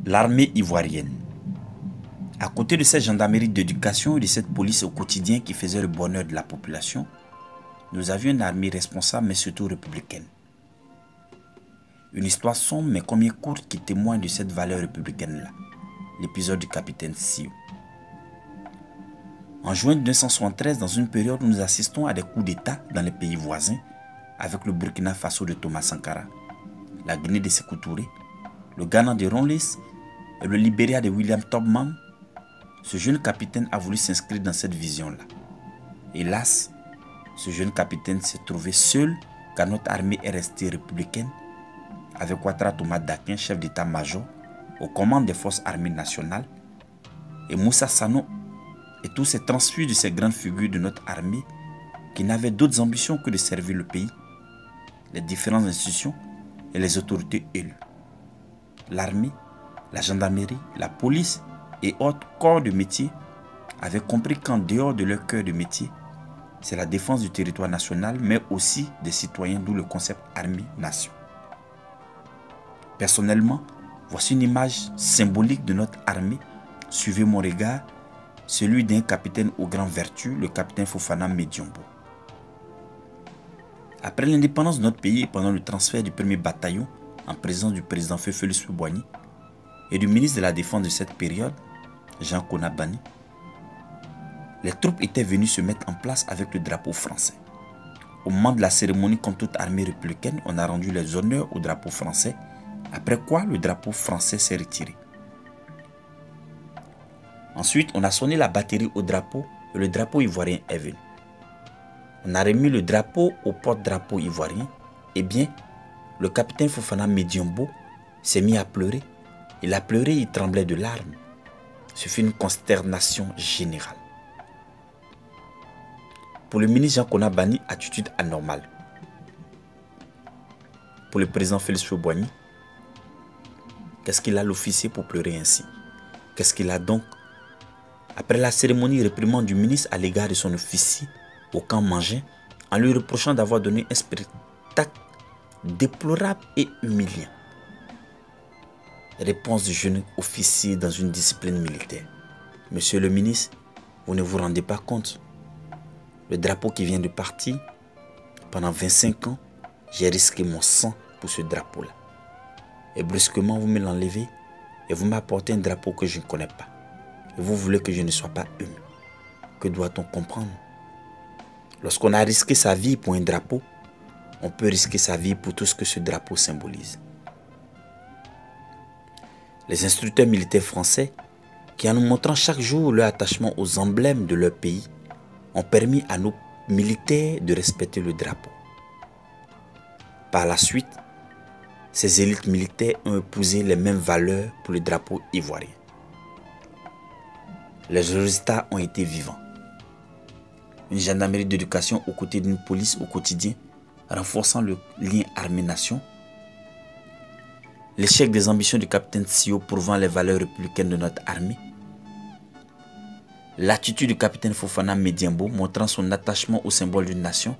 L'armée ivoirienne. À côté de cette gendarmerie d'éducation et de cette police au quotidien qui faisait le bonheur de la population, nous avions une armée responsable mais surtout républicaine. Une histoire sombre mais combien courte qui témoigne de cette valeur républicaine-là. L'épisode du capitaine Sio. En juin 1973, dans une période où nous assistons à des coups d'État dans les pays voisins, avec le Burkina Faso de Thomas Sankara, la Guinée de Sékou Touré, le Ghana de Ronlis et le Libéria de William Tubman, ce jeune capitaine a voulu s'inscrire dans cette vision-là. Hélas, ce jeune capitaine s'est trouvé seul car notre armée est restée républicaine, avec Ouattara Thomas Dakin, chef d'état-major, aux commandes des forces armées nationales, et Moussa Sano et tous ces transfuges de ces grandes figures de notre armée qui n'avaient d'autres ambitions que de servir le pays, les différentes institutions et les autorités élues. L'armée, la gendarmerie, la police et autres corps de métier avaient compris qu'en dehors de leur cœur de métier, c'est la défense du territoire national, mais aussi des citoyens, d'où le concept armée-nation. Personnellement, voici une image symbolique de notre armée. Suivez mon regard, celui d'un capitaine aux grandes vertus, le capitaine Fofana Médiombo. Après l'indépendance de notre pays et pendant le transfert du premier bataillon en présence du président Félix Houphouët-Boigny et du ministre de la Défense de cette période, Jean Konabani, les troupes étaient venues se mettre en place avec le drapeau français. Au moment de la cérémonie, comme toute armée républicaine, on a rendu les honneurs au drapeau français, après quoi le drapeau français s'est retiré. Ensuite, on a sonné la batterie au drapeau et le drapeau ivoirien est venu. On a remis le drapeau au porte-drapeau ivoirien. Eh bien, le capitaine Fofana Médiombo s'est mis à pleurer. Il a pleuré, il tremblait de larmes. Ce fut une consternation générale. Pour le ministre Jean Konabani, attitude anormale. Pour le président Félix Houphouët-Boigny, qu'est-ce qu'il a l'officier pour pleurer ainsi? Qu'est-ce qu'il a donc? Après la cérémonie, réprimande du ministre à l'égard de son officier au camp Mangin, en lui reprochant d'avoir donné un spectacle déplorable et humiliant. Réponse du jeune officier dans une discipline militaire. Monsieur le ministre, vous ne vous rendez pas compte. Le drapeau qui vient de partir, pendant 25 ans, j'ai risqué mon sang pour ce drapeau-là. Et brusquement, vous me l'enlevez et vous m'apportez un drapeau que je ne connais pas. Et vous voulez que je ne sois pas ému. Que doit-on comprendre? Lorsqu'on a risqué sa vie pour un drapeau, on peut risquer sa vie pour tout ce que ce drapeau symbolise. Les instructeurs militaires français, qui en nous montrant chaque jour leur attachement aux emblèmes de leur pays, ont permis à nos militaires de respecter le drapeau. Par la suite, ces élites militaires ont épousé les mêmes valeurs pour le drapeau ivoirien. Les résultats ont été vivants. Une gendarmerie d'éducation aux côtés d'une police au quotidien, renforçant le lien armée-nation. L'échec des ambitions du capitaine Sio prouvant les valeurs républicaines de notre armée. L'attitude du capitaine Fofana Médiombo montrant son attachement au symbole d'une nation.